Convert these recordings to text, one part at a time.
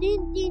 3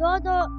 2